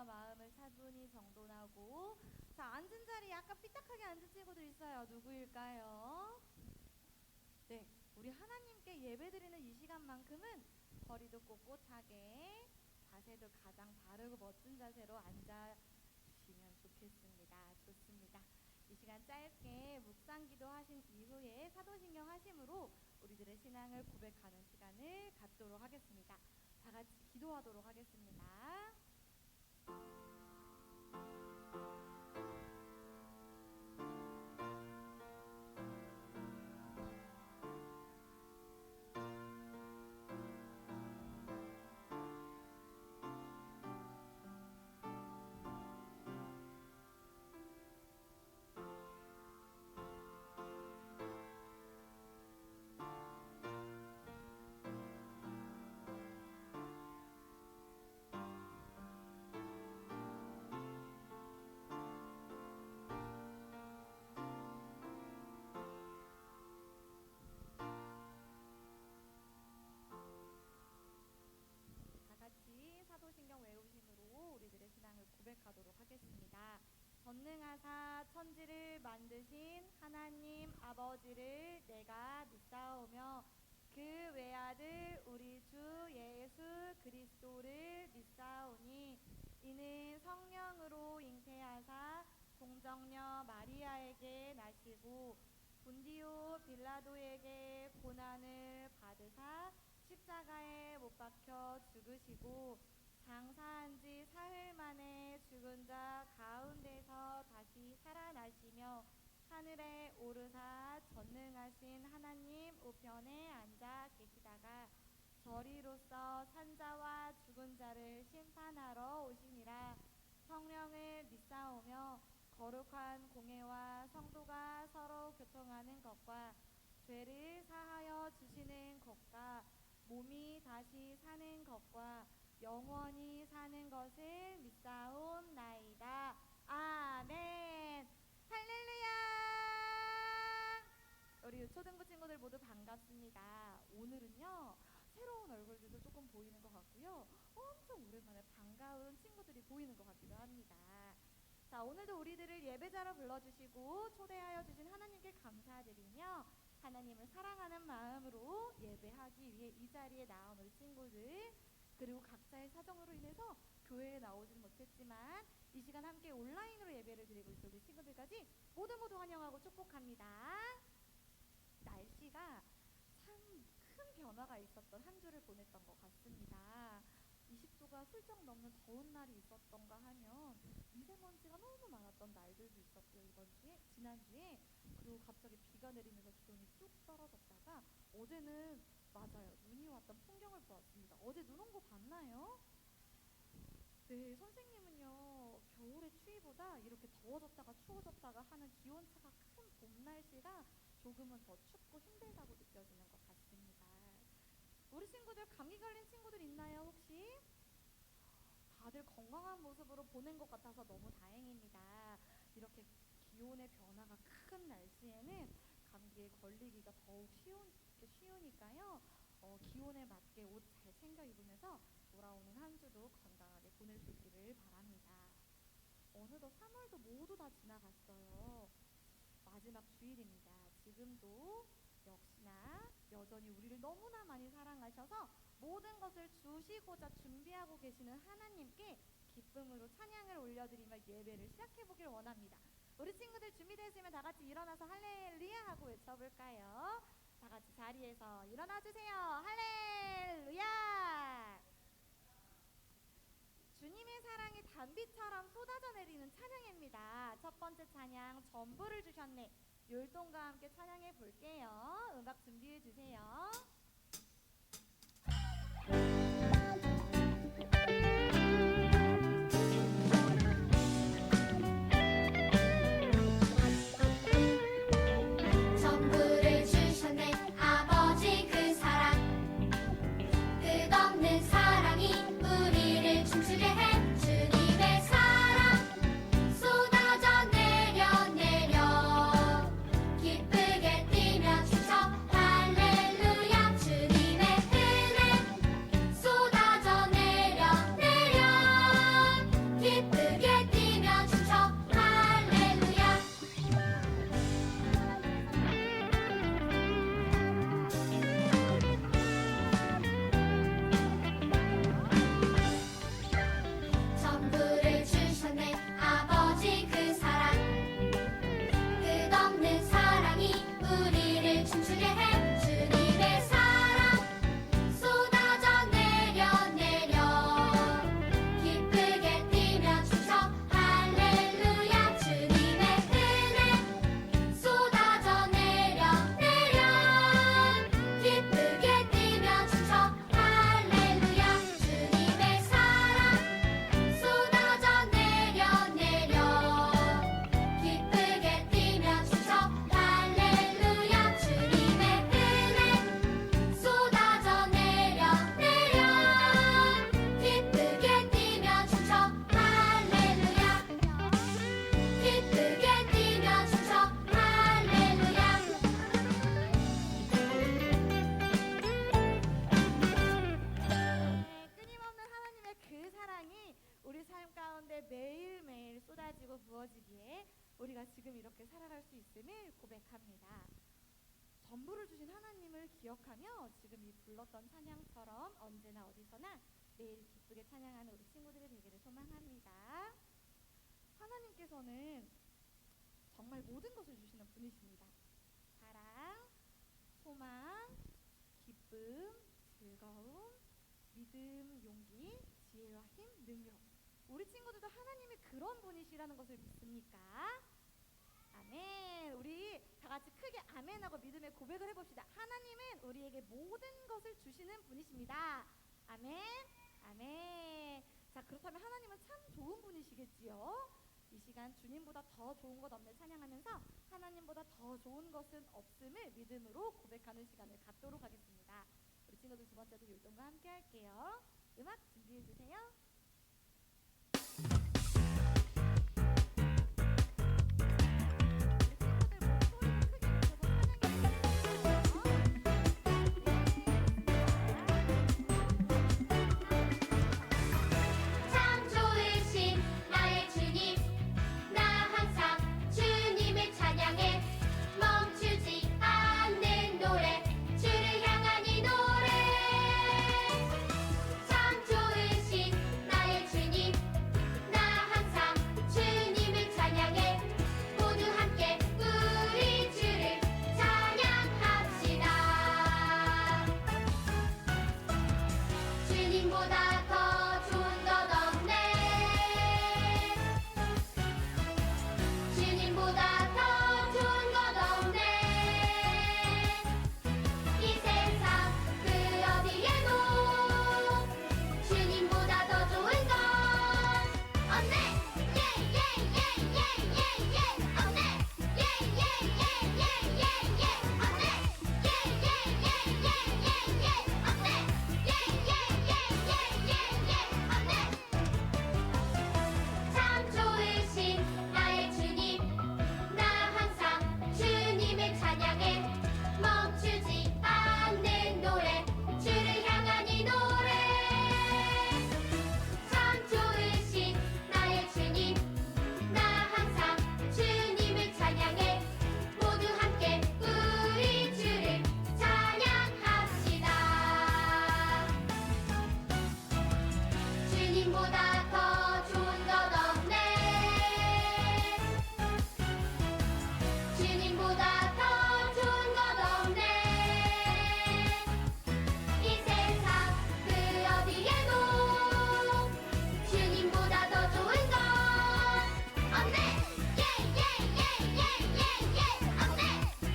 마음을 차분히 정돈하고. 자, 앉은 자리 약간 삐딱하게 앉은 친구들 있어요. 누구일까요? 네, 우리 하나님께 예배드리는 이 시간만큼은 허리도 꼿꼿하게, 자세도 가장 바르고 멋진 자세로 앉아주시면 좋겠습니다. 좋습니다. 이 시간 짧게 묵상기도 하신 이후에 사도신경 하심으로 우리들의 신앙을 고백하는 시간을 갖도록 하겠습니다. 다 같이 기도하도록 하겠습니다. 같이 사도신경 외우심으로 우리들의 신앙을 고백하도록 하겠습니다. 전능하사 천지를 만드신 하나님 아버지를 내가 믿사오며 그 외아들 우리 주 예수 그리스도를 믿사오니 이는 성령으로 잉태하사 동정녀 마리아에게 나시고 본디오 빌라도에게 고난을 받으사 십자가에 못 박혀 죽으시고 장사한 지 사흘 만에 죽은 자 가운데서 다시 살아나시며 하늘에 오르사 전능하신 하나님 우편에 앉아 계시다가 저리로서 산자와 죽은 자를 심판하러 오시니라. 성령을 믿사오며 거룩한 공회와 성도가 서로 교통하는 것과 죄를 사하여 주시는 것과 몸이 다시 사는 것과 영원히 사는 것을 믿사옵나이다. 아멘. 할렐루야. 우리 초등부 친구들 모두 반갑습니다. 오늘은요 새로운 얼굴들도 조금 보이는 것 같고요, 엄청 오랜만에 반가운 친구들이 보이는 것 같기도 합니다. 자, 오늘도 우리들을 예배자로 불러주시고 초대하여 주신 하나님께 감사드리며 하나님을 사랑하는 마음으로 예배하기 위해 이 자리에 나온 우리 친구들, 그리고 각자의 사정으로 인해서 교회에 나오진 못했지만 이 시간 함께 온라인으로 예배를 드리고 있을 우리 친구들까지 모두 환영하고 축복합니다. 날씨가 참 큰 변화가 있었던 한 주를 보냈던 것 같습니다. 20도가 훌쩍 넘는 더운 날이 있었던가 하면 미세먼지가 너무 많았던 날들도 있었고요. 지난주에 그리고 갑자기 비가 내리면서 기온이 쭉 떨어졌다가 어제는 맞아요, 눈이 왔던 풍경을 보았습니다. 어제 눈 온 거 봤나요? 네, 선생님은요 겨울의 추위보다 이렇게 더워졌다가 추워졌다가 하는 기온차가 큰 봄 날씨가 조금은 더 춥고 힘들다고 느껴지는 것 같습니다. 우리 친구들 감기 걸린 친구들 있나요 혹시? 다들 건강한 모습으로 보낸 것 같아서 너무 다행입니다. 이렇게 기온의 변화가 큰 날씨에는 감기에 걸리기가 더욱 쉬우니까요. 기온에 맞게 옷 잘 챙겨 입으면서 돌아오는 한 주도 건강하게 보낼 수 있기를 바랍니다. 어느덧 3월도 모두 다 지나갔어요. 마지막 주일입니다. 지금도 역시나 여전히 우리를 너무나 많이 사랑하셔서 모든 것을 주시고자 준비하고 계시는 하나님께 기쁨으로 찬양을 올려드리며 예배를 시작해보길 원합니다. 우리 친구들 준비되었으면 다 같이 일어나서 할렐루야 하고 외쳐볼까요? 다 같이 자리에서 일어나주세요. 할렐루야. 주님의 사랑이 단비처럼 쏟아져 내리는 찬양입니다. 첫 번째 찬양 전부를 주셨네, 율동과 함께 찬양해 볼게요. 음악 준비해 주세요. 전부를 주셨네 아버지 그 사랑, 끝없는 사랑이 우리를 춤추게 해. 주님의 사랑 쏟아져 내려 내려 기쁘게 뛰며 춤춰 할렐루야 우리 삶 가운데 매일매일 쏟아지고 부어지기에 우리가 지금 이렇게 살아갈 수 있음을 고백합니다. 전부를 주신 하나님을 기억하며 지금 이 불렀던 찬양처럼 언제나 어디서나 매일 기쁘게 찬양하는 우리 친구들이 되기를 소망합니다. 하나님께서는 정말 모든 것을 주시는 분이십니다. 사랑, 소망, 기쁨, 즐거움, 믿음, 용기, 지혜와 힘, 능력. 우리 친구들도 하나님이 그런 분이시라는 것을 믿습니까? 아멘. 우리 다 같이 크게 아멘하고 믿음의 고백을 해봅시다. 하나님은 우리에게 모든 것을 주시는 분이십니다. 아멘. 아멘. 자, 그렇다면 하나님은 참 좋은 분이시겠지요? 이 시간 주님보다 더 좋은 것 없는 찬양하면서 하나님보다 더 좋은 것은 없음을 믿음으로 고백하는 시간을 갖도록 하겠습니다. 우리 친구들 두 번째도 율동과 함께 할게요. 음악 준비해 주세요. 참 좋으신 나의 주님 나 항상 주님을 찬양해 멈추지 않는 노래 주를 향한 이 노래 참 좋으신 나의 주님 나 항상 주님을 찬양해 모두 함께 우리 주를 찬양합시다 주님보다 더 좋은 것 없네 주님보다 더 좋은 것 없네 이 세상 그 어디에도 주님보다 더 좋은 것 없네 예예예예예예 없네 예예예예예예 없네 예예예예예예 없네 참 좋으신 나의 주님 나 항상 주님을 찬양해 멈추지 않는 노래 주를 향한 이 노래 참 좋으신 나의 주님 나 항상 주님을 찬양해 모두 함께 우리 주를 찬양합시다 주님보다 더 좋은 것 없네 주님보다 더 좋은 것 없네 이 세상 그 어디에도 주님보다 더 좋은 것 없네 예예예예예예 없네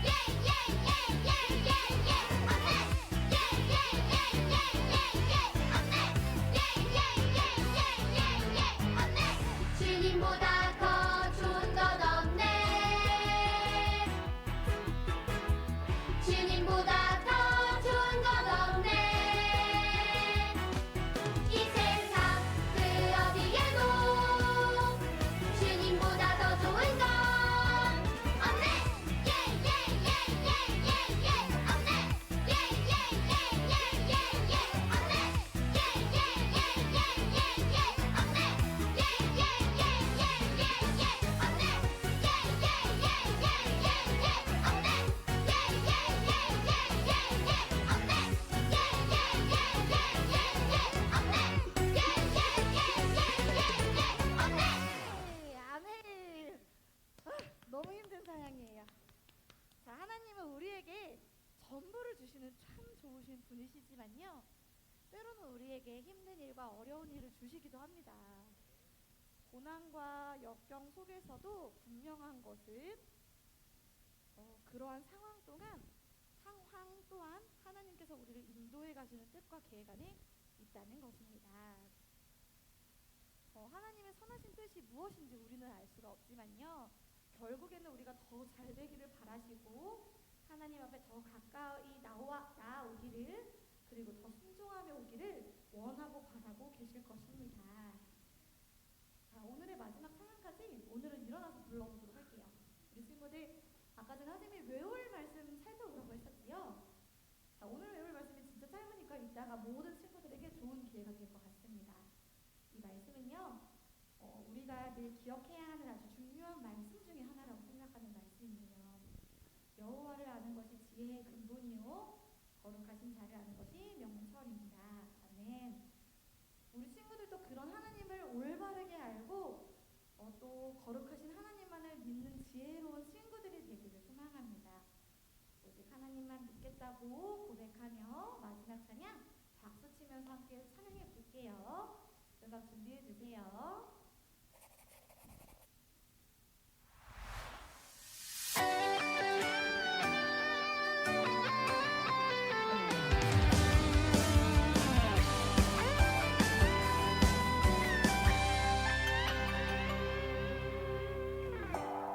예예예예예예 없네 예예예예예예 없네 예예예예예예 없네 주님보다 더 좋은 것 없네 주님보다 더 좋은 것 없네 이 세상 그 어디에도 주님보다 더 좋은 것 없네 예예예예예예 없네 예예예예예예 없네 예예예예예예 없네 예예예예예예 없네 네, 아멘. 너무 힘든 찬양이에요. 자, 하나님은 우리에게 전부를 주시는 참 좋으신 분이시지만요, 때로는 우리에게 힘든 일과 어려운 일을 주시기도 합니다. 고난과 역경 속에서도 분명한 것은 그러한 상황 또한 하나님께서 우리를 인도해 가시는 뜻과 계획 안에 있다는 것입니다. 하나님의 선하신 뜻이 무엇인지 우리는 알 수가 없지만요, 결국에는 우리가 더 잘 되기를 바라시고 하나님 앞에 더 가까이 나오기를, 그리고 더 순종하며 오기를 원하고 바라고 계실 것입니다. 자, 오늘의 마지막 찬양까지 오늘은 일어나서 불러보도록 할게요. 우리 친구들 아까 전에 선생님이 외울 말씀 살펴보라고 했었고요. 자, 오늘 외울 말씀이 진짜 짧으니까 이따가 모든 친구들에게 좋은 기회가 될 것 같습니다. 이 말씀은요, 기억해야 하는 아주 중요한 말씀 중에 하나라고 생각하는 말씀이에요. 여호와를 아는 것이 지혜의 근본이요 거룩하신 자를 아는 것이 명철입니다. 아멘. 우리 친구들도 그런 하나님을 올바르게 알고 또 거룩하신 하나님만을 믿는 지혜로운 친구들이 되기를 소망합니다. 오직 하나님만 믿겠다고 고백하며 마지막 찬양 박수 치면서 함께 찬양해 볼게요. 음악 준비해 주세요.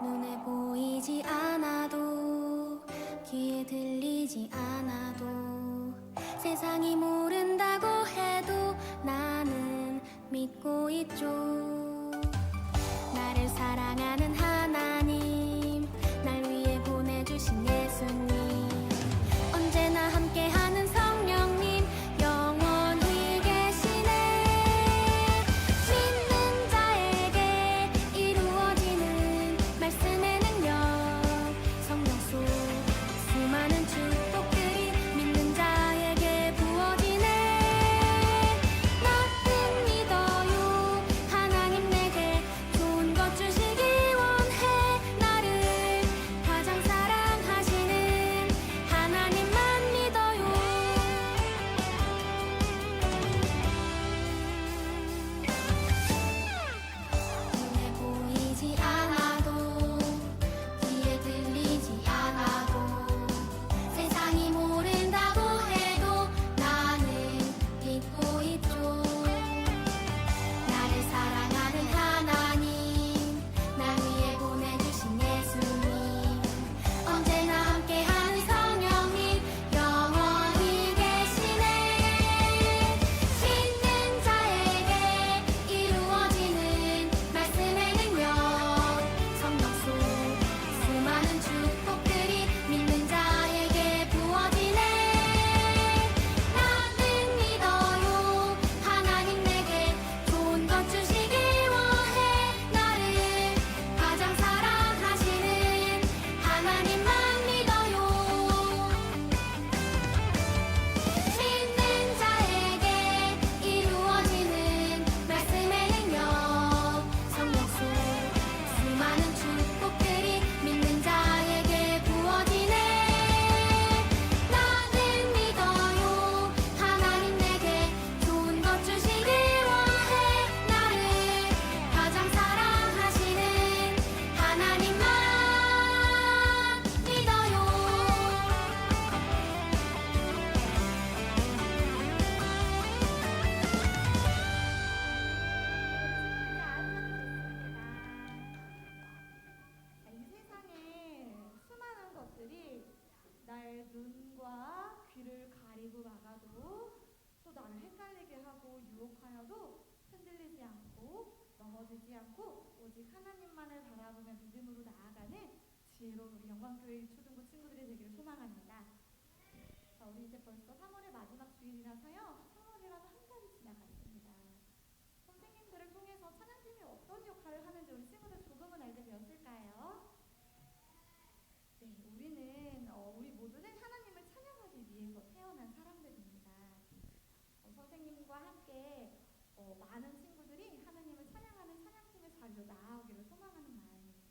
눈에 보이지 않아도 귀에 들리지 않아도 세상이 모른다고 해도 나는 믿고 있죠. 나를 사랑하는 하나님, 날 위해 보내주신 예수님, 언제나 함께하는 성령님, 영원히 계시네. 믿는 자에게 이루어지는 말씀의 능력, 성령 속 수많은 축복들이 믿는 자에게 부어지네. 나는 믿어요. 하나님 내게 좋은 것 주시기 원해. 나를 가장 사랑하시는 하나님만 믿어요. 눈에 보이지 않아도 귀에 들리지 않아도 세상이 모른다고 해도 나는 믿고 있죠. 나를 사랑하는 하나님, 날 위해 보내주신 예수님, 언제나 함께하는 성령님, 영원히 계시네. 믿는 자에게 이루어지는 말씀의 능력, 성령 속 수많은 축복들이 믿는 자에게 부어지네. 나는 믿어요. 하나님 내게 좋은 것 주시기 원해. 나를 가장 사랑하시는 하나님만 믿어요. 믿는 자에게 이루어지는 말씀의 능력, 성령 속 수많은 축복들이 믿는 자에게 부어지네. 나는 믿어요. 하나님 내게 좋은 것 주시기 원해. 나를 가장 사랑하시는 하나님만 믿어요. 이 세상에 수많은 것들이 나의 눈과 귀를 가리고 막아도 또 나를 헷갈리게 하고 유혹하여도 흔들리지 않고 넘어지지 않고 오직 하나님만을 바라보며 믿음으로 나아가는 지혜로운 우리 영광교회 초등부 친구들이 되기를 소망합니다. 자, 우리 이제 벌써 3월의 마지막 주일이라서요. 3월이라도 한 달이 지나갔습니다. 선생님들을 통해서 찬양팀이 어떤 역할을 하는지 우리 친구들 조금은 알게 되었을까요? 네, 우리는 우리 모두는 하나님을 찬양하기 위해서 태어난 사람들입니다. 선생님과 함께 많은 친구들이 하나님을 찬양하는 찬양팀의 자리로 나아오기를 소망하는 마음입니다.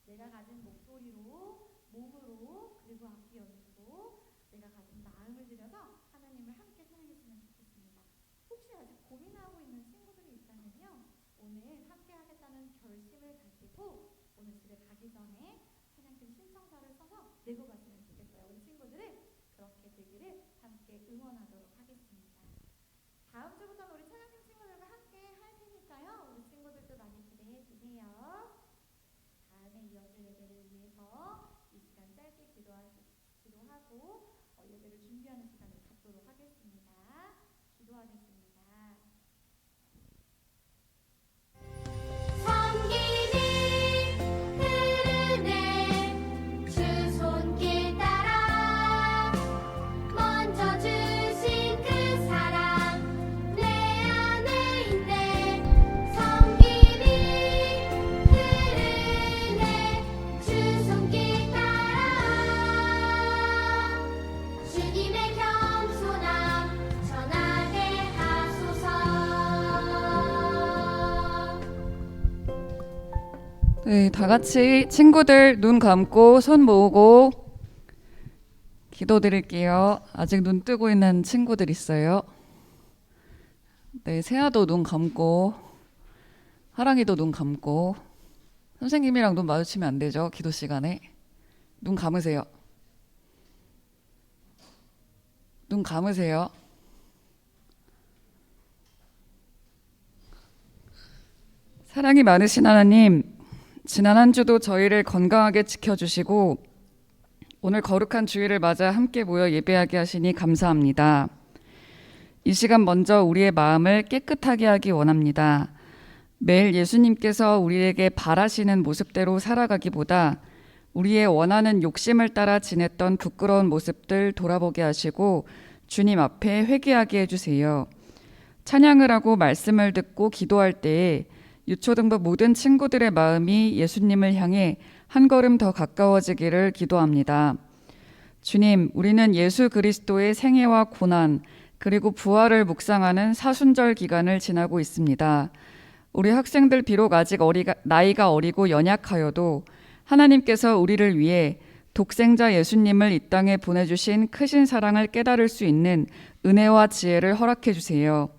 내가 가진 목소리로, 몸으로, 그리고 악기 연주로 내가 가진 마음을 들여서 하나님을 함께 찬양했으면 좋겠습니다. 혹시 아직 고민하고 있는 친구들이 있다면요, 오늘 함께 하겠다는 결심을 가지고 오늘 집에 가기 전에 찬양팀 신청서를 써서 내고 갔으면 좋겠어요. 우리 친구들을 그렇게 되기를 함께 응원하도록 하겠습니다. 다음 주부터는 우리 찬양팀 친구들과 함께 할 테니까요. 우리 친구들도 많이 기대해 주세요. 다음에 이어질 예배를 위해서 이 시간 짧게 기도하고 예배를 준비하는 시간을 갖도록 하겠습니다. 기도하겠습니다. 섬김이 흐르네. 주 손길 따라 먼저 주신 그 사랑 내 안에 있네. 섬김이 네, 다 같이 친구들 눈 감고 손 모으고 기도드릴게요. 아직 눈 뜨고 있는 친구들 있어요. 네, 세아도 눈 감고, 하랑이도 눈 감고. 선생님이랑 눈 마주치면 안 되죠, 기도 시간에. 눈 감으세요. 눈 감으세요. 사랑이 많으신 하나님, 지난 한 주도 저희를 건강하게 지켜주시고 오늘 거룩한 주일을 맞아 함께 모여 예배하게 하시니 감사합니다. 이 시간 먼저 우리의 마음을 깨끗하게 하기 원합니다. 매일 예수님께서 우리에게 바라시는 모습대로 살아가기보다 우리의 원하는 욕심을 따라 지냈던 부끄러운 모습들 돌아보게 하시고 주님 앞에 회개하게 해주세요. 찬양을 하고 말씀을 듣고 기도할 때에 유초등부 모든 친구들의 마음이 예수님을 향해 한 걸음 더 가까워지기를 기도합니다. 주님, 우리는 예수 그리스도의 생애와 고난 그리고 부활을 묵상하는 사순절 기간을 지나고 있습니다. 우리 학생들 비록 아직 나이가 어리고 연약하여도 하나님께서 우리를 위해 독생자 예수님을 이 땅에 보내주신 크신 사랑을 깨달을 수 있는 은혜와 지혜를 허락해 주세요.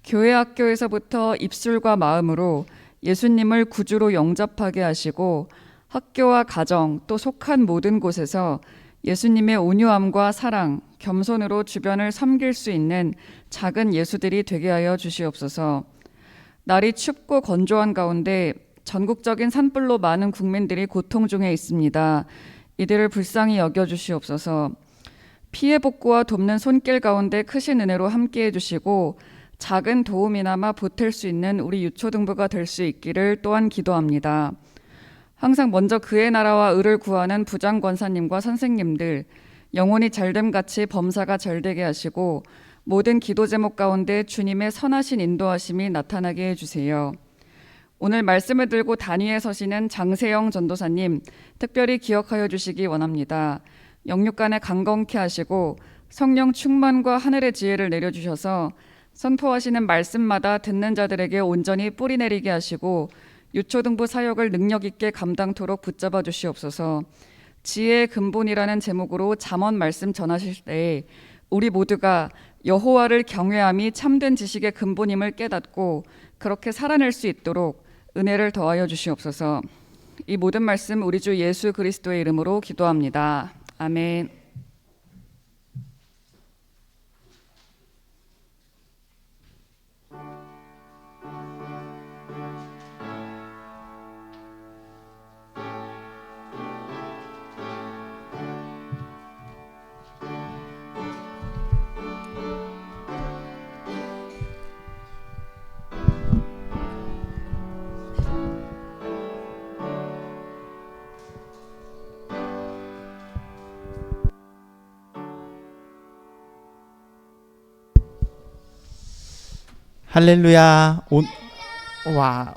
교회 학교에서부터 입술과 마음으로 예수님을 구주로 영접하게 하시고 학교와 가정 또 속한 모든 곳에서 예수님의 온유함과 사랑, 겸손으로 주변을 섬길 수 있는 작은 예수들이 되게 하여 주시옵소서. 날이 춥고 건조한 가운데 전국적인 산불로 많은 국민들이 고통 중에 있습니다. 이들을 불쌍히 여겨주시옵소서. 피해 복구와 돕는 손길 가운데 크신 은혜로 함께해 주시고 작은 도움이나마 보탤 수 있는 우리 유초등부가 될 수 있기를 또한 기도합니다. 항상 먼저 그의 나라와 의를 구하는 부장권사님과 선생님들, 영혼이 잘됨같이 범사가 잘되게 하시고 모든 기도 제목 가운데 주님의 선하신 인도하심이 나타나게 해주세요. 오늘 말씀을 들고 단위에 서시는 장세영 전도사님 특별히 기억하여 주시기 원합니다. 영육간에 강건케 하시고 성령 충만과 하늘의 지혜를 내려주셔서 선포하시는 말씀마다 듣는 자들에게 온전히 뿌리 내리게 하시고 유초등부 사역을 능력 있게 감당토록 붙잡아 주시옵소서. 지혜의 근본이라는 제목으로 잠언 말씀 전하실 때 우리 모두가 여호와를 경외함이 참된 지식의 근본임을 깨닫고 그렇게 살아낼 수 있도록 은혜를 더하여 주시옵소서. 이 모든 말씀 우리 주 예수 그리스도의 이름으로 기도합니다. 아멘. 할렐루야.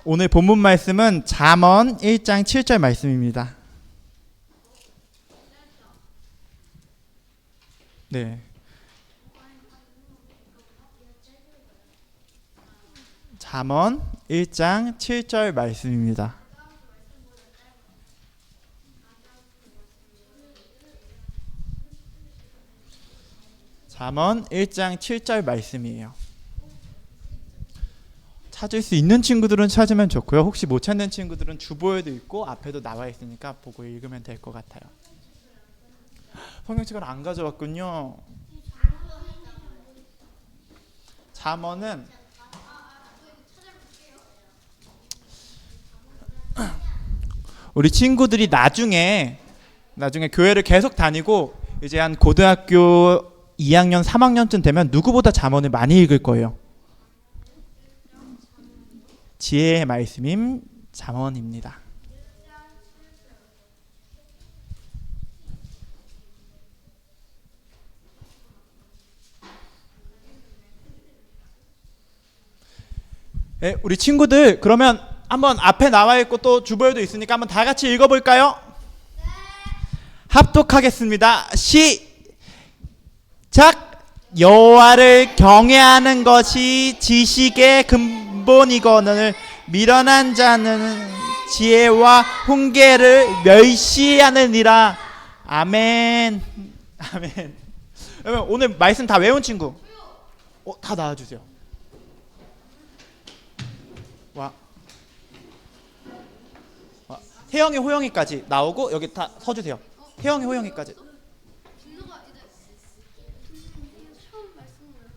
오늘 본문 말씀은 잠언 1장 7절 말씀입니다. 네. 잠언 1장 7절 말씀입니다. 잠언 1장 7절 말씀이에요. 찾을 수 있는 친구들은 찾으면 좋고요. 혹시 못 찾는 친구들은 주보에도 있고 앞에도 나와 있으니까 보고 읽으면 될 것 같아요. 성경책을 안 가져왔군요. 잠언은 우리 친구들이 나중에 교회를 계속 다니고 이제 한 고등학교 2학년 3학년쯤 되면 누구보다 잠언을 많이 읽을 거예요. 지혜의 말씀인 잠언입니다. 네, 우리 친구들 그러면 한번 앞에 나와 있고 또 주보에도 있으니까 한번 다 같이 읽어볼까요? 네. 합독하겠습니다. 시작. 여호와를 경외하는 것이 지식의 근본이거늘 미련한 자는 지혜와 훈계를 멸시하느니라. 아멘. 아멘. 그러면 오늘 말씀 다 외운 친구 다 나와주세요. 와. 혜영이 호영이까지 나오고 여기 다 서주세요. 혜영이 호영이까지.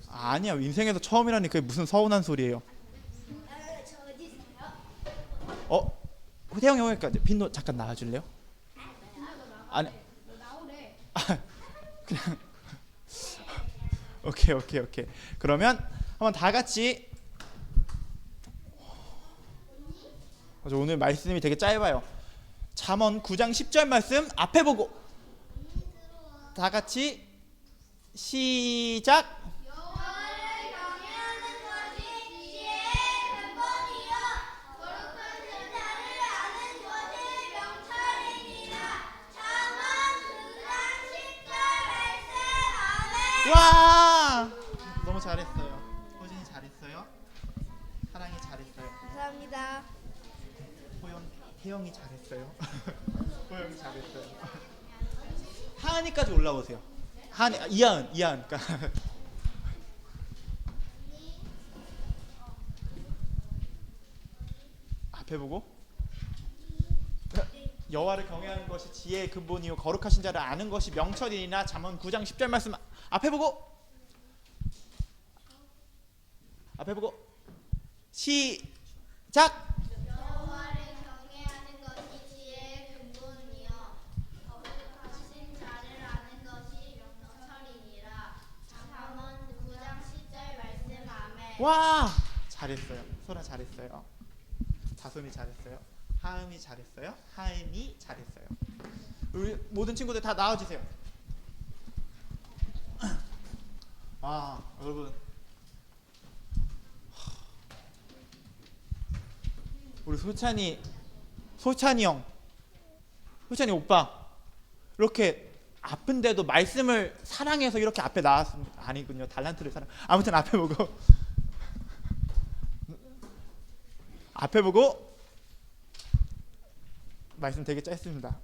아니야, 인생에서 처음이라니 그게 무슨 서운한 소리예요. 혜영이 호영이까지. 빈도 잠깐 나와줄래요? 아니. 그냥. 오케이. 그러면 한번 다 같이. 오늘 말씀이 되게 짧아요. 잠언 9장 10절 말씀 앞에 보고 다 같이 시작. 와, 너무 잘했어요. 호진이 잘했어요. 사랑이 잘했어요. 감사합니다. 혜영이 잘했어요. 호영이 잘했어요. 하은이까지 올라오세요. 하은이, 이하은. 앞에 보고. 여호와를 경외하는 것이 지혜의 근본이요 거룩하신 자를 아는 것이 명철이니라. 잠언 9장 10절 말씀 앞에 보고 시작. 여호와를 경외하는 것이 지혜의 근본이요 거룩하신 자를 아는 것이 명철이니라. 잠언 9장 10절 말씀. 아멘. 와, 잘했어요. 소라 잘했어요. 자손이 잘했어요. 하음이 잘했어요. 하임이 잘했어요. 우리 모든 친구들 다 나와주세요. 여러분, 우리 소찬이 형, 소찬이 오빠 이렇게 아픈데도 말씀을 사랑해서 이렇게 앞에 나왔습니다. 아니군요, 달란트를 사랑. 아무튼 앞에 보고 말씀 되게 짧습니다.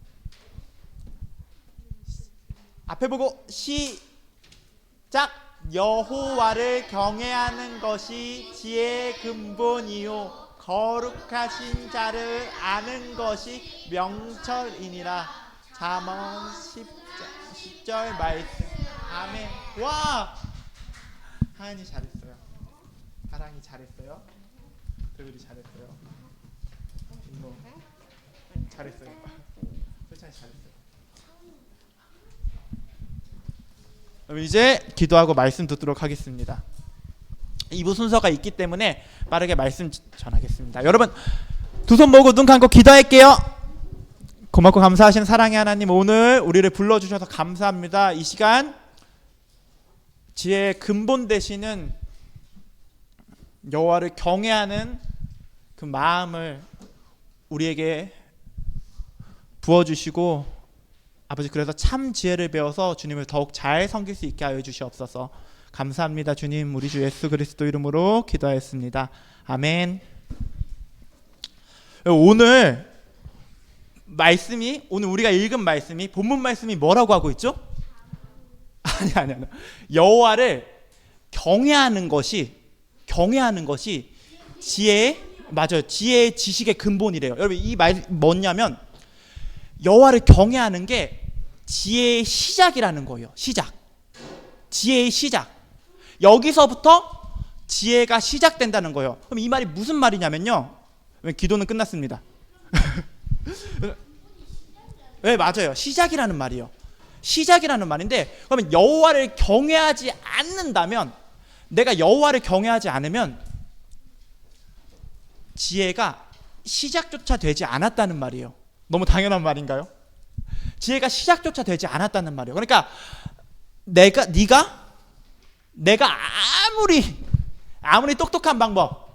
앞에 보고 시작. 여호와를 경외하는 것이 지혜의 근본이요 거룩하신 자를 아는 것이 명철이니라. 잠언 10절 말씀. 아멘. 와, 하은이 잘했어요. 사랑이 잘했어요. 도율이 잘했어요. 김모 잘했어요. 솔찬이 잘했어요. 그럼 이제 기도하고 말씀 듣도록 하겠습니다. 2부 순서가 있기 때문에 빠르게 말씀 전하겠습니다. 여러분 두 손 모으고 눈 감고 기도할게요. 고맙고 감사하신 사랑의 하나님, 오늘 우리를 불러주셔서 감사합니다. 이 시간 지혜의 근본 되시는 여호와를 경외하는 그 마음을 우리에게 부어주시고, 아버지 그래서 참 지혜를 배워서 주님을 더욱 잘 섬길 수 있게 하여 주시옵소서. 감사합니다. 주님, 우리 주 예수 그리스도 이름으로 기도하였습니다. 아멘. 오늘 우리가 읽은 말씀이, 본문 말씀이 뭐라고 하고 있죠? 아니. 여호와를 경외하는 것이 지혜의 지식의 근본이래요. 여러분 이 말 뭐냐면 여호와를 경외하는 게 지혜의 시작이라는 거예요. 지혜의 시작. 여기서부터 지혜가 시작된다는 거예요. 그럼 이 말이 무슨 말이냐면요. 기도는 끝났습니다. 네, 맞아요. 시작이라는 말이에요. 시작이라는 말인데, 그러면 여호와를 경외하지 않는다면, 내가 여호와를 경외하지 않으면 지혜가 시작조차 되지 않았다는 말이에요. 너무 당연한 말인가요? 지혜가 시작조차 되지 않았다는 말이에요. 그러니까 내가 아무리 똑똑한 방법,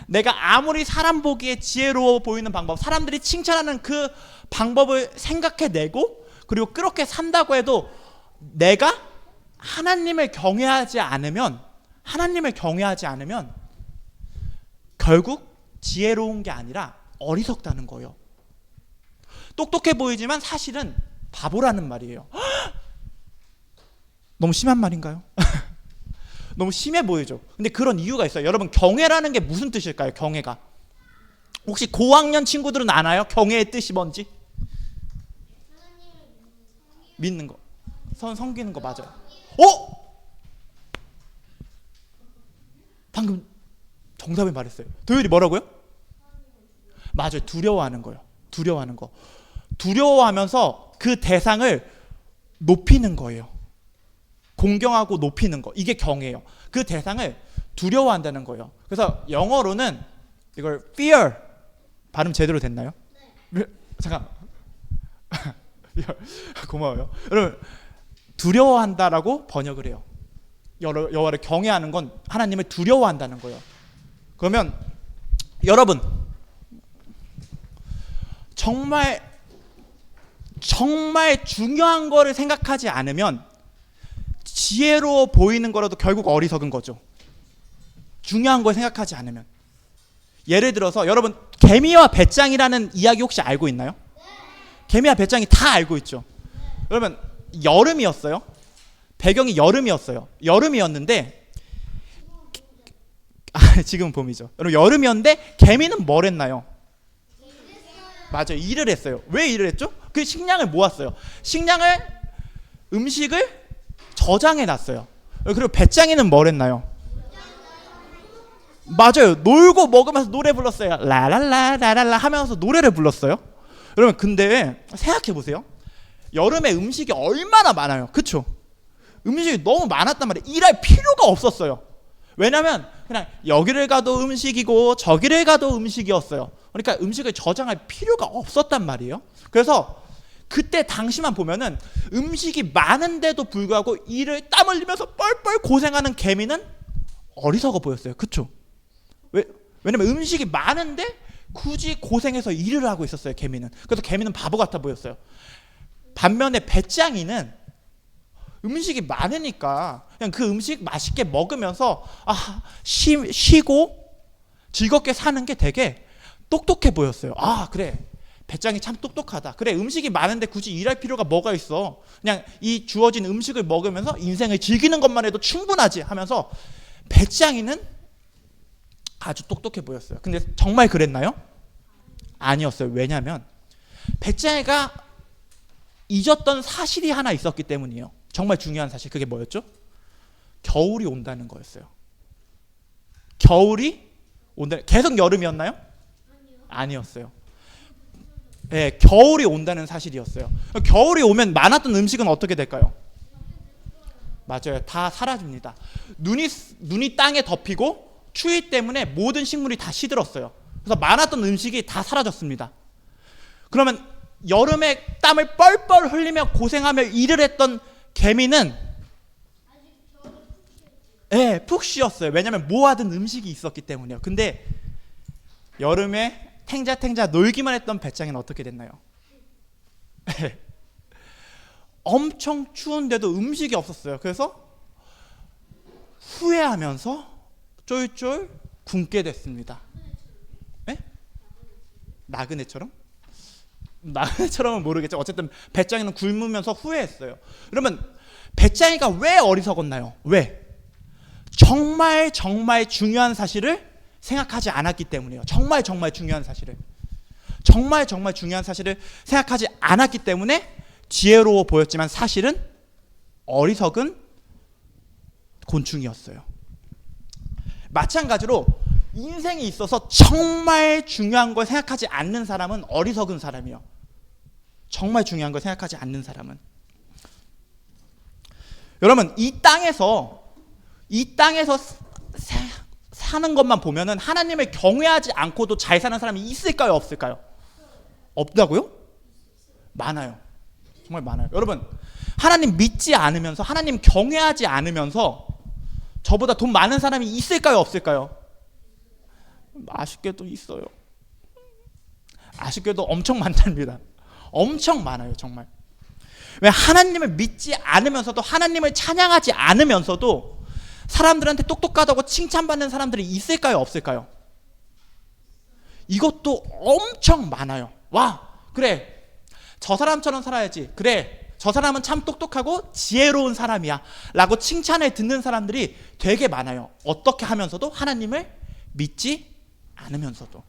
내가 아무리 사람 보기에 지혜로워 보이는 방법, 사람들이 칭찬하는 그 방법을 생각해내고 그리고 그렇게 산다고 해도 내가 하나님을 경외하지 않으면 결국 지혜로운 게 아니라 어리석다는 거예요. 똑똑해 보이지만 사실은 바보라는 말이에요. 너무 심한 말인가요? 너무 심해 보이죠. 근데 그런 이유가 있어요. 여러분, 경외라는 게 무슨 뜻일까요? 경외가 혹시 고학년 친구들은 아나요? 경외의 뜻이 뭔지? 믿는 거, 섬기는 거 맞아요. 방금 정답을 말했어요. 도율이 뭐라고요? 맞아요. 두려워하는 거예요. 두려워하는 거. 두려워하면서 그 대상을 높이는 거예요. 공경하고 높이는 거. 이게 경외예요. 그 대상을 두려워한다는 거예요. 그래서 영어로는 이걸 fear 발음 제대로 됐나요? 네. 잠깐. 고마워요. 여러분, 두려워한다라고 번역을 해요. 여호와를 경외하는 건 하나님을 두려워한다는 거예요. 그러면 여러분, 정말 중요한 거를 생각하지 않으면 지혜로워 보이는 거라도 결국 어리석은 거죠. 중요한 걸 생각하지 않으면. 예를 들어서 여러분, 개미와 배짱이라는 이야기 혹시 알고 있나요? 개미와 배짱이 다 알고 있죠. 여러분, 여름이었어요. 배경이 여름이었어요. 여름이었는데 지금 봄이죠. 여러분, 여름이었는데 개미는 뭘 했나요? 맞아요. 일을 했어요. 왜 일을 했죠? 그 식량을 모았어요. 음식을 저장해 놨어요. 그리고 배짱이는 뭘 했나요? 맞아요. 놀고 먹으면서 노래 불렀어요. 라랄라 라랄라 하면서 노래를 불렀어요. 여러분, 근데 생각해 보세요. 여름에 음식이 얼마나 많아요. 그쵸? 음식이 너무 많았단 말이에요. 일할 필요가 없었어요. 왜냐면 그냥 여기를 가도 음식이고 저기를 가도 음식이었어요. 그러니까 음식을 저장할 필요가 없었단 말이에요. 그래서 그때 당시만 보면은 음식이 많은데도 불구하고 일을 땀 흘리면서 뻘뻘 고생하는 개미는 어리석어 보였어요. 그쵸? 왜냐면 음식이 많은데 굳이 고생해서 일을 하고 있었어요. 개미는. 그래서 개미는 바보 같아 보였어요. 반면에 배짱이는 음식이 많으니까 그냥 그 음식 맛있게 먹으면서 쉬고 즐겁게 사는 게 되게 똑똑해 보였어요. 그래, 배짱이 참 똑똑하다. 그래, 음식이 많은데 굳이 일할 필요가 뭐가 있어. 그냥 이 주어진 음식을 먹으면서 인생을 즐기는 것만 해도 충분하지 하면서 배짱이는 아주 똑똑해 보였어요. 근데 정말 그랬나요? 아니었어요. 왜냐하면 배짱이가 잊었던 사실이 하나 있었기 때문이에요. 정말 중요한 사실. 그게 뭐였죠? 겨울이 온다는 거였어요. 겨울이 온다. 계속 여름이었나요? 아니었어요. 네, 겨울이 온다는 사실이었어요. 겨울이 오면 많았던 음식은 어떻게 될까요? 맞아요. 다 사라집니다. 눈이 땅에 덮이고 추위 때문에 모든 식물이 다 시들었어요. 그래서 많았던 음식이 다 사라졌습니다. 그러면 여름에 땀을 뻘뻘 흘리며 고생하며 일을 했던 개미는 푹 쉬었어요. 왜냐하면 모아둔 음식이 있었기 때문이에요. 근데 여름에 탱자탱자 놀기만 했던 배짱이는 어떻게 됐나요? 엄청 추운데도 음식이 없었어요. 그래서 후회하면서 쫄쫄 굶게 됐습니다. 네? 나그네처럼? 나그네처럼은 모르겠죠. 어쨌든 배짱이는 굶으면서 후회했어요. 그러면 배짱이가 왜 어리석었나요? 왜? 정말 중요한 사실을 생각하지 않았기 때문이에요. 정말 중요한 사실을 생각하지 않았기 때문에 지혜로워 보였지만 사실은 어리석은 곤충이었어요. 마찬가지로 인생에 있어서 정말 중요한 걸 생각하지 않는 사람은 어리석은 사람이에요. 정말 중요한 걸 생각하지 않는 사람은. 여러분, 이 땅에서 사는 것만 보면은 하나님을 경외하지 않고도 잘 사는 사람이 있을까요, 없을까요? 없다고요? 많아요. 정말 많아요. 여러분, 하나님 믿지 않으면서, 하나님 경외하지 않으면서 저보다 돈 많은 사람이 있을까요, 없을까요? 아쉽게도 있어요. 아쉽게도 엄청 많답니다. 엄청 많아요, 정말. 왜? 하나님을 믿지 않으면서도, 하나님을 찬양하지 않으면서도 사람들한테 똑똑하다고 칭찬받는 사람들이 있을까요, 없을까요? 이것도 엄청 많아요. 와, 그래, 저 사람처럼 살아야지. 그래, 저 사람은 참 똑똑하고 지혜로운 사람이야 라고 칭찬을 듣는 사람들이 되게 많아요. 어떻게 하면서도 하나님을 믿지 않으면서도,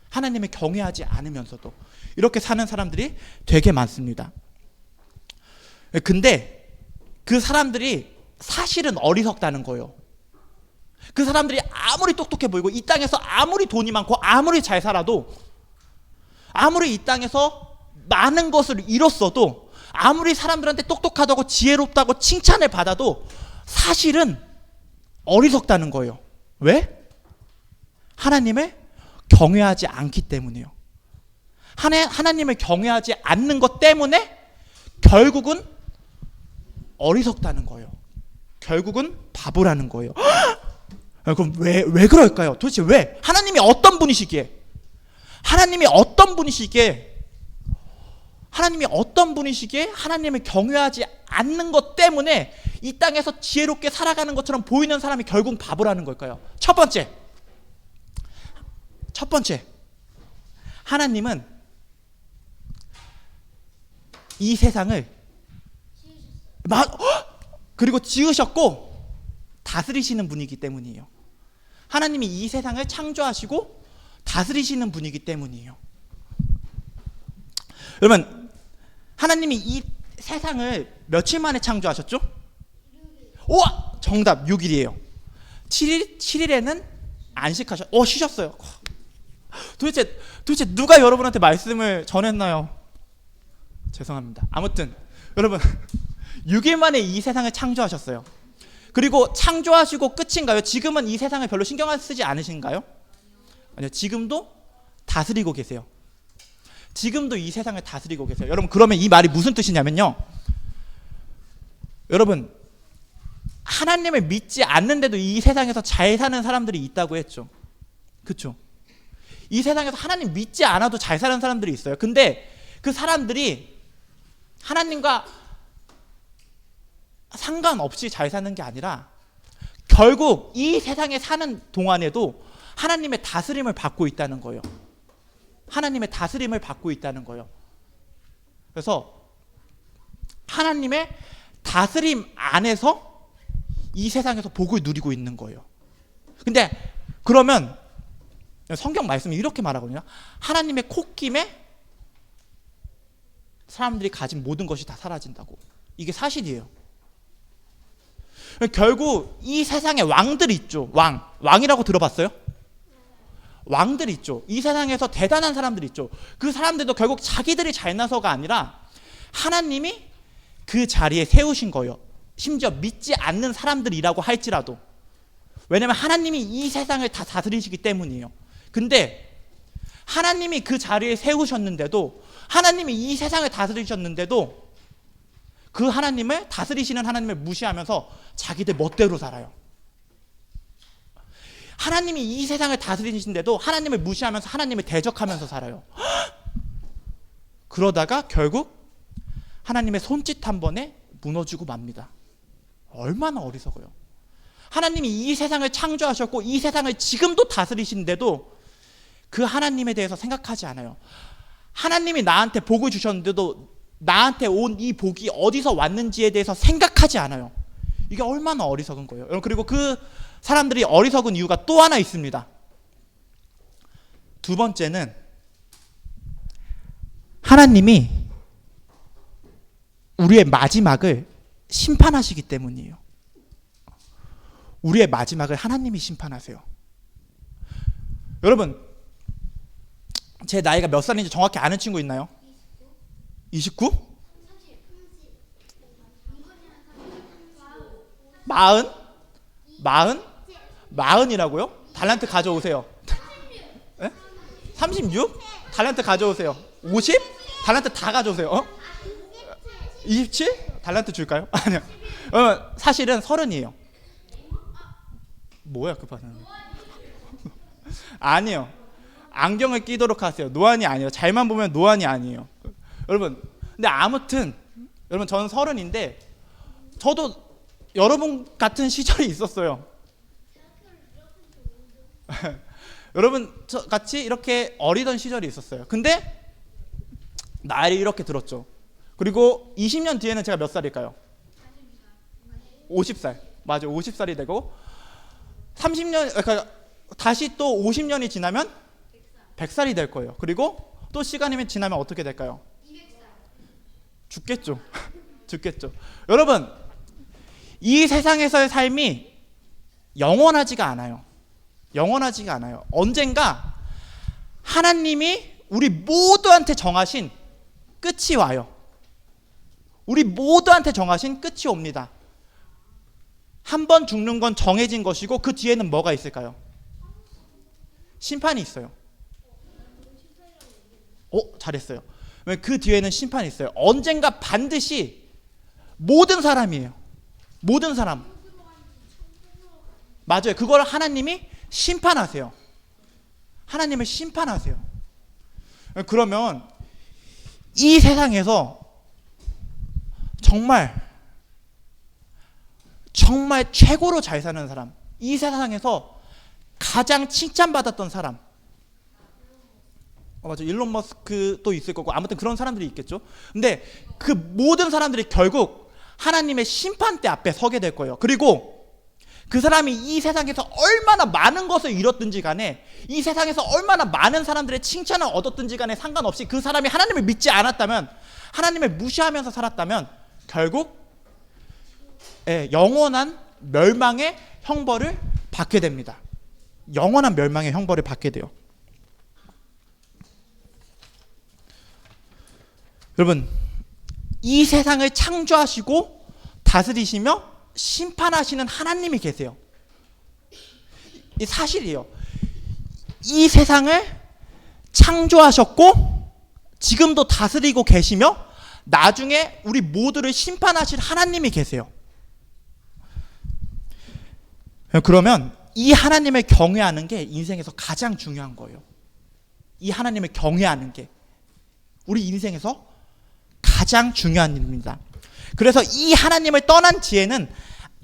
하나님을 경외하지 않으면서도 이렇게 사는 사람들이 되게 많습니다. 근데 그 사람들이 사실은 어리석다는 거예요. 그 사람들이 아무리 똑똑해 보이고 이 땅에서 아무리 돈이 많고 아무리 잘 살아도, 아무리 이 땅에서 많은 것을 이뤘어도, 아무리 사람들한테 똑똑하다고 지혜롭다고 칭찬을 받아도 사실은 어리석다는 거예요. 왜? 하나님을 경외하지 않기 때문이에요. 하나님을 경외하지 않는 것 때문에 결국은 어리석다는 거예요. 결국은 바보라는 거예요. 그럼 왜 그럴까요? 도대체 왜? 하나님이 어떤 분이시기에? 하나님이 어떤 분이시기에 하나님을 경외하지 않는 것 때문에 이 땅에서 지혜롭게 살아가는 것처럼 보이는 사람이 결국 바보라는 걸까요? 첫 번째, 하나님은 이 세상을 그리고 지으셨고 다스리시는 분이기 때문이에요. 하나님이 이 세상을 창조하시고 다스리시는 분이기 때문이에요. 여러분, 하나님이 이 세상을 며칠 만에 창조하셨죠? 우와! 정답, 6일이에요. 7일에는 쉬셨어요. 도대체 누가 여러분한테 말씀을 전했나요? 죄송합니다. 아무튼 여러분 6일 만에 이 세상을 창조하셨어요. 그리고 창조하시고 끝인가요? 지금은 이 세상을 별로 신경 쓰지 않으신가요? 아니요. 지금도 다스리고 계세요. 지금도 이 세상을 다스리고 계세요. 여러분, 그러면 이 말이 무슨 뜻이냐면요, 여러분, 하나님을 믿지 않는데도 이 세상에서 잘 사는 사람들이 있다고 했죠. 그렇죠? 이 세상에서 하나님 믿지 않아도 잘 사는 사람들이 있어요. 근데 그 사람들이 하나님과 상관없이 잘 사는 게 아니라 결국 이 세상에 사는 동안에도 하나님의 다스림을 받고 있다는 거예요. 하나님의 다스림을 받고 있다는 거예요. 그래서 하나님의 다스림 안에서 이 세상에서 복을 누리고 있는 거예요. 근데 그러면 성경 말씀이 이렇게 말하거든요. 하나님의 콧김에 사람들이 가진 모든 것이 다 사라진다고. 이게 사실이에요. 결국 이 세상에 왕들 있죠. 왕이라고 들어봤어요? 왕들 있죠. 이 세상에서 대단한 사람들 있죠. 그 사람들도 결국 자기들이 잘나서가 아니라 하나님이 그 자리에 세우신 거예요. 심지어 믿지 않는 사람들이라고 할지라도. 왜냐하면 하나님이 이 세상을 다 다스리시기 때문이에요. 근데 하나님이 그 자리에 세우셨는데도, 하나님이 이 세상을 다스리셨는데도 그 하나님을, 다스리시는 하나님을 무시하면서 자기들 멋대로 살아요. 하나님이 이 세상을 다스리신데도 하나님을 무시하면서 하나님을 대적하면서 살아요. 그러다가 결국 하나님의 손짓 한 번에 무너지고 맙니다. 얼마나 어리석어요. 하나님이 이 세상을 창조하셨고 이 세상을 지금도 다스리신데도 그 하나님에 대해서 생각하지 않아요. 하나님이 나한테 복을 주셨는데도 나한테 온 이 복이 어디서 왔는지에 대해서 생각하지 않아요. 이게 얼마나 어리석은 거예요. 그리고 그 사람들이 어리석은 이유가 또 하나 있습니다. 두 번째는 하나님이 우리의 마지막을 심판하시기 때문이에요. 우리의 마지막을 하나님이 심판하세요. 여러분, 제 나이가 몇 살인지 정확히 아는 친구 있나요? 29? 40이라고요? 달란트 가져오세요. 36? 달란트 가져오세요. 50? 달란트 다 가져오세요. 27? 달란트 줄까요? 아니요. 사실은 30이에요. 뭐야 그 반응? 아니요. 안경을 끼도록 하세요. 노안이 아니에요. 잘만 보면 노안이 아니에요. 여러분, 근데 아무튼 여러분, 저는 30인데 저도 여러분 같은 시절이 있었어요. 여러분 저 같이 이렇게 어리던 시절이 있었어요. 근데 나이를 이렇게 들었죠. 그리고 20년 뒤에는 제가 몇 살일까요? 50살. 맞아요. 50살이 되고 30년 그러니까 다시 또 50년이 지나면 100살이 될 거예요. 그리고 또 시간이 지나면 어떻게 될까요? 죽겠죠. 죽겠죠. 여러분, 이 세상에서의 삶이 영원하지가 않아요. 영원하지가 않아요. 언젠가 하나님이 우리 모두한테 정하신 끝이 와요. 우리 모두한테 정하신 끝이 옵니다. 한 번 죽는 건 정해진 것이고 그 뒤에는 뭐가 있을까요? 심판이 있어요. 잘했어요. 그 뒤에는 심판이 있어요. 언젠가 반드시 모든 사람이에요. 모든 사람. 맞아요. 그걸 하나님이 심판하세요. 하나님을 심판하세요. 그러면 이 세상에서 정말 최고로 잘 사는 사람, 이 세상에서 가장 칭찬받았던 사람, 맞아, 일론 머스크도 있을 거고 아무튼 그런 사람들이 있겠죠. 근데 그 모든 사람들이 결국 하나님의 심판대 앞에 서게 될 거예요. 그리고 그 사람이 이 세상에서 얼마나 많은 것을 이뤘든지 간에, 이 세상에서 얼마나 많은 사람들의 칭찬을 얻었든지 간에 상관없이 그 사람이 하나님을 믿지 않았다면, 하나님을 무시하면서 살았다면 결국 영원한 멸망의 형벌을 받게 됩니다. 영원한 멸망의 형벌을 받게 돼요. 여러분, 이 세상을 창조하시고 다스리시며 심판하시는 하나님이 계세요. 이 사실이에요. 이 세상을 창조하셨고 지금도 다스리고 계시며 나중에 우리 모두를 심판하실 하나님이 계세요. 그러면 이 하나님을 경외하는 게 인생에서 가장 중요한 거예요. 이 하나님을 경외하는 게 우리 인생에서 가장 중요한 일입니다. 그래서 이 하나님을 떠난 지혜는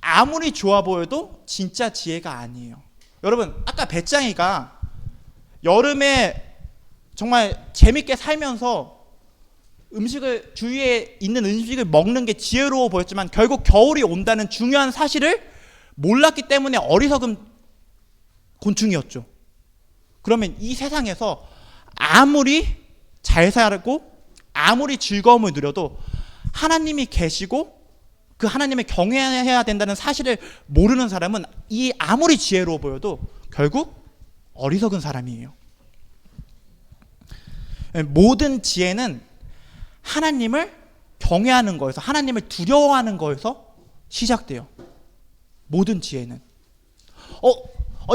아무리 좋아 보여도 진짜 지혜가 아니에요. 여러분, 아까 배짱이가 여름에 정말 재밌게 살면서 음식을, 주위에 있는 음식을 먹는 게 지혜로워 보였지만 결국 겨울이 온다는 중요한 사실을 몰랐기 때문에 어리석은 곤충이었죠. 그러면 이 세상에서 아무리 잘 살고 아무리 즐거움을 누려도 하나님이 계시고 그 하나님을 경외해야 된다는 사실을 모르는 사람은 이 아무리 지혜로워 보여도 결국 어리석은 사람이에요. 모든 지혜는 하나님을 경외하는 거에서, 하나님을 두려워하는 거에서 시작돼요. 모든 지혜는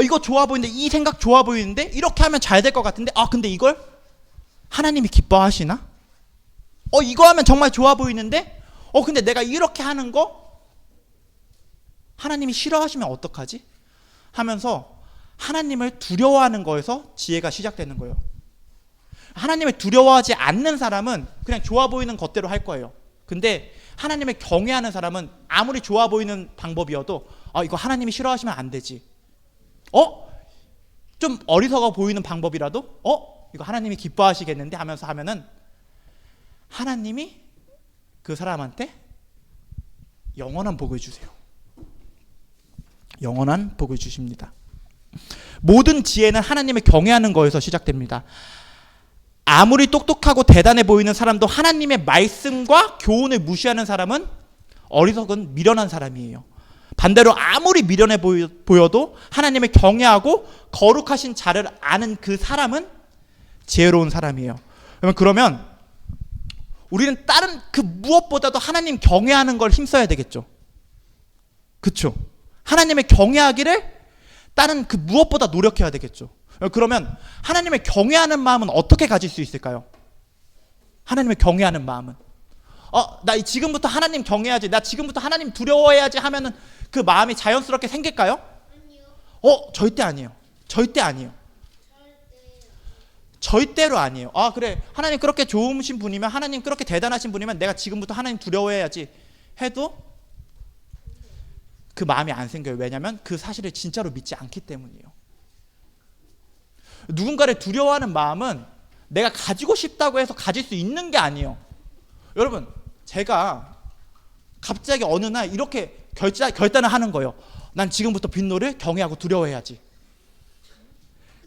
이거 좋아 보이는데, 이 생각 좋아 보이는데, 이렇게 하면 잘 될 것 같은데, 근데 이걸 하나님이 기뻐하시나? 이거 하면 정말 좋아 보이는데, 근데 내가 이렇게 하는 거 하나님이 싫어하시면 어떡하지? 하면서 하나님을 두려워하는 거에서 지혜가 시작되는 거예요. 하나님을 두려워하지 않는 사람은 그냥 좋아 보이는 것대로 할 거예요. 근데 하나님을 경외하는 사람은 아무리 좋아 보이는 방법이어도 이거 하나님이 싫어하시면 안 되지. 좀 어리석어 보이는 방법이라도 이거 하나님이 기뻐하시겠는데 하면서 하면은 하나님이 그 사람한테 영원한 복을 주세요. 영원한 복을 주십니다. 모든 지혜는 하나님을 경외하는 거에서 시작됩니다. 아무리 똑똑하고 대단해 보이는 사람도 하나님의 말씀과 교훈을 무시하는 사람은 어리석은 미련한 사람이에요. 반대로 아무리 미련해 보여도 하나님을 경외하고 거룩하신 자를 아는 그 사람은 지혜로운 사람이에요. 그러면 우리는 다른 그 무엇보다도 하나님 경외하는 걸 힘써야 되겠죠. 그렇죠? 하나님을 경외하기를 다른 그 무엇보다 노력해야 되겠죠. 그러면 하나님을 경외하는 마음은 어떻게 가질 수 있을까요? 하나님을 경외하는 마음은 나 지금부터 하나님 경외해야지, 나 지금부터 하나님 두려워해야지 하면은 그 마음이 자연스럽게 생길까요? 절대 아니에요. 절대 아니에요. 절대로 아니에요. 그래, 하나님 그렇게 좋으신 분이면, 하나님 그렇게 대단하신 분이면 내가 지금부터 하나님 두려워해야지 해도 그 마음이 안 생겨요. 왜냐하면 그 사실을 진짜로 믿지 않기 때문이에요. 누군가를 두려워하는 마음은 내가 가지고 싶다고 해서 가질 수 있는 게 아니에요. 여러분, 제가 갑자기 어느 날 이렇게 결단을 하는 거예요. 난 지금부터 빈노를 경외하고 두려워해야지.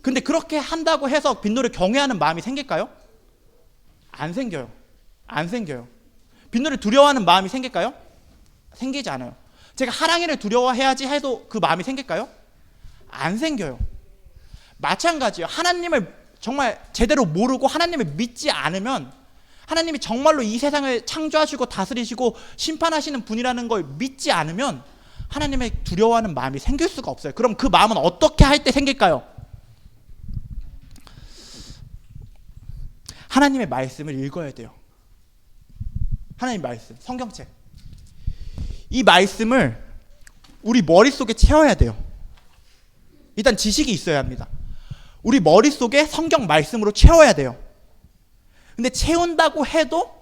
근데 그렇게 한다고 해서 빈노를 경외하는 마음이 생길까요? 안 생겨요. 안 생겨요. 빈노를 두려워하는 마음이 생길까요? 생기지 않아요. 제가 하랑이를 두려워해야지 해도 그 마음이 생길까요? 안 생겨요. 마찬가지예요. 하나님을 정말 제대로 모르고 하나님을 믿지 않으면, 하나님이 정말로 이 세상을 창조하시고 다스리시고 심판하시는 분이라는 걸 믿지 않으면 하나님을 두려워하는 마음이 생길 수가 없어요. 그럼 그 마음은 어떻게 할 때 생길까요? 하나님의 말씀을 읽어야 돼요. 하나님의 말씀, 성경책. 이 말씀을 우리 머릿속에 채워야 돼요. 일단 지식이 있어야 합니다. 우리 머릿속에 성경 말씀으로 채워야 돼요. 근데 채운다고 해도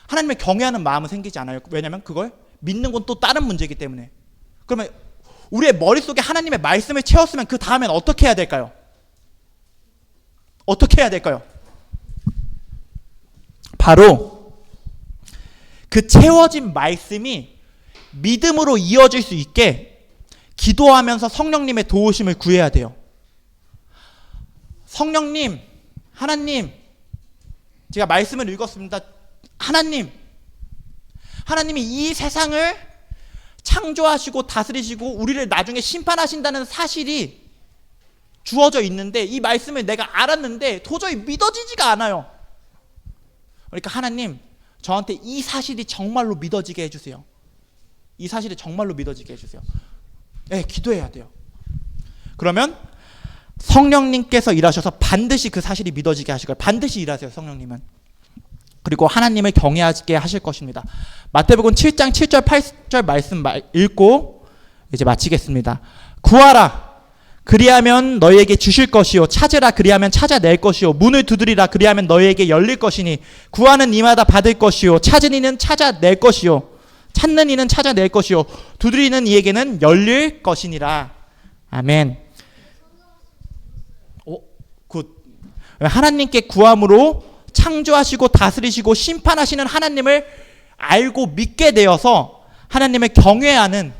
하나님을 경외하는 마음은 생기지 않아요. 왜냐하면 그걸 믿는 건 또 다른 문제이기 때문에. 그러면 우리의 머릿속에 하나님의 말씀을 채웠으면 그 다음엔 어떻게 해야 될까요? 어떻게 해야 될까요? 바로 그 채워진 말씀이 믿음으로 이어질 수 있게 기도하면서 성령님의 도우심을 구해야 돼요. 성령님, 하나님, 제가 말씀을 읽었습니다. 하나님이 이 세상을 창조하시고 다스리시고 우리를 나중에 심판하신다는 사실이 주어져 있는데, 이 말씀을 내가 알았는데 도저히 믿어지지가 않아요. 그러니까 하나님, 저한테 이 사실이 정말로 믿어지게 해주세요. 이 사실이 정말로 믿어지게 해주세요. 네, 기도해야 돼요. 그러면 성령님께서 일하셔서 반드시 그 사실이 믿어지게 하실 거예요. 반드시 일하세요, 성령님은. 그리고 하나님을 경외하게 하실 것입니다. 마태복음 7장 7절 8절 말씀 읽고 이제 마치겠습니다. 구하라, 그리하면 너희에게 주실 것이요, 찾으라, 그리하면 찾아낼 것이요, 문을 두드리라, 그리하면 너희에게 열릴 것이니, 구하는 이마다 받을 것이요, 찾은 이는 찾아낼 것이요, 찾는 이는 찾아낼 것이요, 두드리는 이에게는 열릴 것이니라. 아멘. 굿. 하나님께 구함으로 창조하시고 다스리시고 심판하시는 하나님을 알고 믿게 되어서 하나님을 경외하는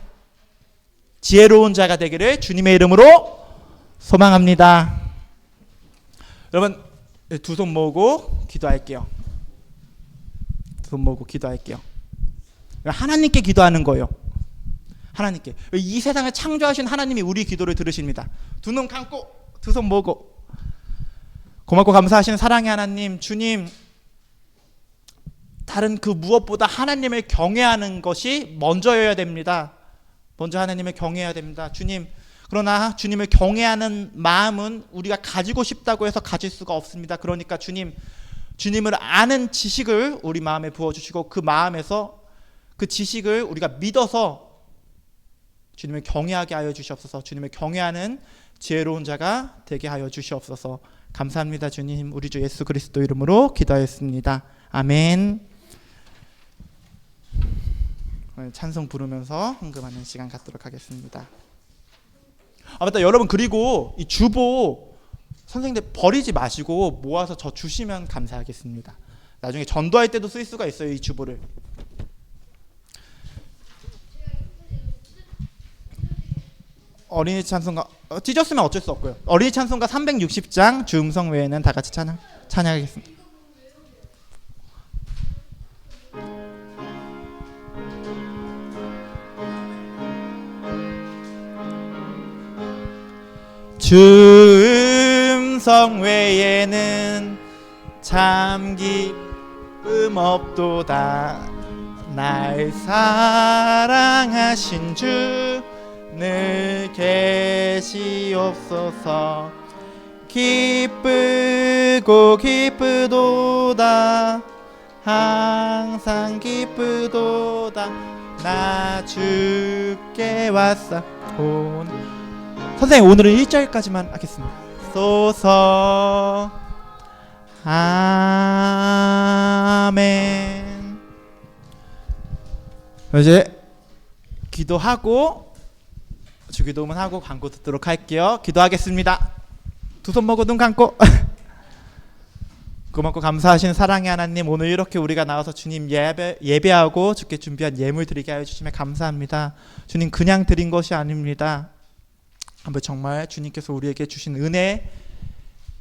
지혜로운 자가 되기를 주님의 이름으로 소망합니다. 여러분, 두 손 모으고 기도할게요. 두 손 모으고 기도할게요. 하나님께 기도하는 거예요. 하나님께. 이 세상을 창조하신 하나님이 우리 기도를 들으십니다. 두 눈 감고 두 손 모으고 고맙고 감사하시는 사랑의 하나님, 주님, 다른 그 무엇보다 하나님을 경외하는 것이 먼저여야 됩니다. 먼저 하나님을 경외해야 됩니다. 주님, 그러나 주님을 경외하는 마음은 우리가 가지고 싶다고 해서 가질 수가 없습니다. 그러니까 주님을 아는 지식을 우리 마음에 부어주시고, 그 마음에서 그 지식을 우리가 믿어서 주님을 경외하게 하여 주시옵소서. 주님을 경외하는 지혜로운 자가 되게 하여 주시옵소서. 감사합니다. 주님, 우리 주 예수 그리스도 이름으로 기도하였습니다. 아멘. 찬송 부르면서 헌금하는 시간 갖도록 하겠습니다. 맞다, 여러분, 그리고 이 주보 선생님들 버리지 마시고 모아서 저 주시면 감사하겠습니다. 나중에 전도할 때도 쓸 수가 있어요, 이 주보를. 어린이 찬송가 찢었으면 어쩔 수 없고요. 어린이 찬송가 360장 주음성 외에는 다 같이 찬양하겠습니다. 주음성 외에는 참 기쁨 없도다. 날 사랑하신 주 늘 계시옵소서. 기쁘고 기쁘도다. 항상 기쁘도다. 나 주께 왔사온. 선생님, 오늘은 1절까지만 하겠습니다. 소서. 아멘. 이제 기도하고 주기도문 하고 광고 듣도록 할게요. 기도하겠습니다. 두 손 모고 눈 감고 고맙고 감사하신 사랑의 하나님, 오늘 이렇게 우리가 나와서 주님 예배하고 주께 준비한 예물 드리게 하여 주시면 감사합니다. 주님 그냥 드린 것이 아닙니다. 한번 정말 주님께서 우리에게 주신 은혜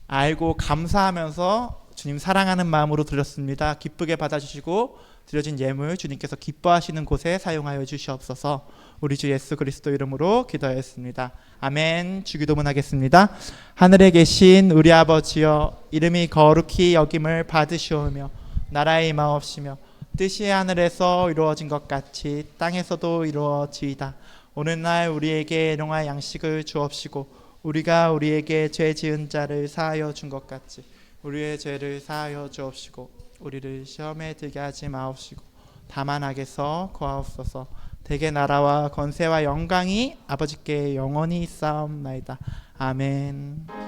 알고 감사하면서 주님 사랑하는 마음으로 드렸습니다. 기쁘게 받아주시고 드려진 예물 주님께서 기뻐하시는 곳에 사용하여 주시옵소서. 우리 주 예수 그리스도 이름으로 기도하였습니다. 아멘. 주기도문 하겠습니다. 하늘에 계신 우리 아버지여, 이름이 거룩히 여김을 받으시오며 나라의 임하옵시며 뜻이 하늘에서 이루어진 것 같이 땅에서도 이루어지이다. 오늘날 우리에게 일용할 양식을 주옵시고 우리가 우리에게 죄 지은 자를 사하여 준 것 같이 우리의 죄를 사하여 주옵시고 우리를 시험에 들게 하지 마옵시고 다만 악에서 구하옵소서. 대개 나라와 권세와 영광이 아버지께 영원히 있사옵나이다. 아멘.